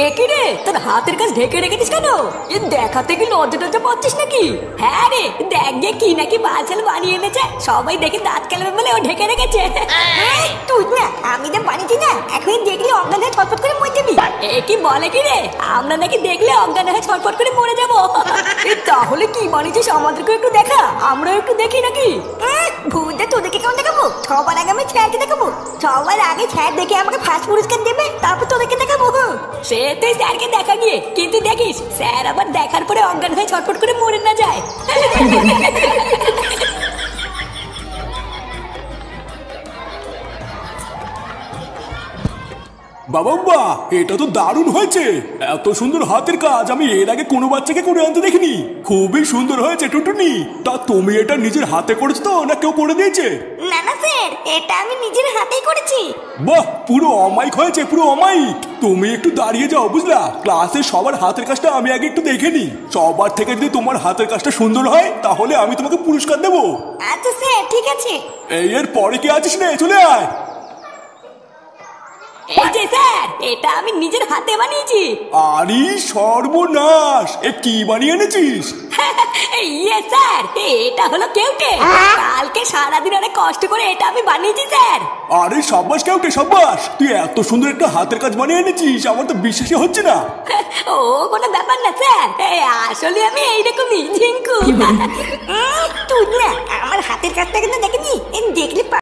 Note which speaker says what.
Speaker 1: একই রে, তোর হাতের কাজ ঢেকে রেখেছিস কেন? এ দেখাতে কি লজ্জা টজ্জা পাচ্ছিস নাকি? হ্যাঁ রে, দেখ গিয়ে কি নাকি বালছাল বানিয়ে এনেছে, সবাই দেখে দাঁত কেলাবে বলে ও ঢেকে রেখেছে।
Speaker 2: তুই না, আমি যা বানিয়েছি না, এখন দেখলি অজ্ঞান হয়ে ছটফট করে মরে যাবি।
Speaker 1: এ কি বলে কি রে, আমরা নাকি দেখলে অজ্ঞান হয়ে ছটফট করে মরে যাবো? তাহলে কি বানিয়েছিস আমাদেরকে একটু দেখা, আমরাও একটু দেখি নাকি?
Speaker 2: ভূতটা তোদেরকে কেমন দেখাবো? সবার আগে আমি স্যারকে দেখাবো। সবার আগে স্যার দেখে আমাকে ফার্স্ট পুরস্কার দেবে, তারপর তোদেরকে দেখাবো।
Speaker 1: সে তুই স্যারকে দেখা গিয়ে, কিন্তু দেখিস স্যার আবার দেখার পরে অজ্ঞান হয়ে ছটফট করে মরে না যায়।
Speaker 3: বাবা, এটা তো দারুণ হয়েছে। এত সুন্দর হাতের কাজ আমি এর আগে কোনো বাচ্চাকে করে আনতে দেখিনি। খুবই সুন্দর হয়েছে টুটুনি। তা তুমি এটা নিজের হাতে করেছো তো, না কেউ করে দিয়েছে?
Speaker 2: না না স্যার, এটা আমি নিজের হাতেই করেছি।
Speaker 3: বাহ, পুরো অমায়িক হয়েছে, পুরো অমায়িক। তুমি একটু দাঁড়িয়ে যাও, বুঝলা? ক্লাসে সবার হাতের কাজটা আমি আগে একটু দেখে নি। সবার থেকে যদি তোমার হাতের কাজটা সুন্দর হয়, তাহলে আমি তোমাকে পুরস্কার দেবো।
Speaker 2: আচ্ছা স্যার, ঠিক আছে।
Speaker 3: এর পরে কি আছিস রে, চলে আয়।
Speaker 1: এই যে স্যার, এটা আমি নিজের হাতে বানিয়েছি।
Speaker 3: আরে সর্বনাশ, এ কি বানিয়ে এনেছিস?
Speaker 1: ইয়ে স্যার, এটা হলো কেউটে। কালকে সারাদিন অনেক কষ্ট করে এটা আমি বানিয়েছি স্যার।
Speaker 3: আরে সাব্বাস কেউটে, সাব্বাস। তুই এত সুন্দর একটা হাতের কাজ বানিয়ে এনেছিস, আমার তো বিশ্বাসই হচ্ছে না।
Speaker 1: ও কোনো ব্যাপার না স্যার, আসলে আমি এইরকমই ঝিঙ্কু।
Speaker 2: তুই না আমার হাতের কাজটা কিন্তু দেখেনি, দেখলে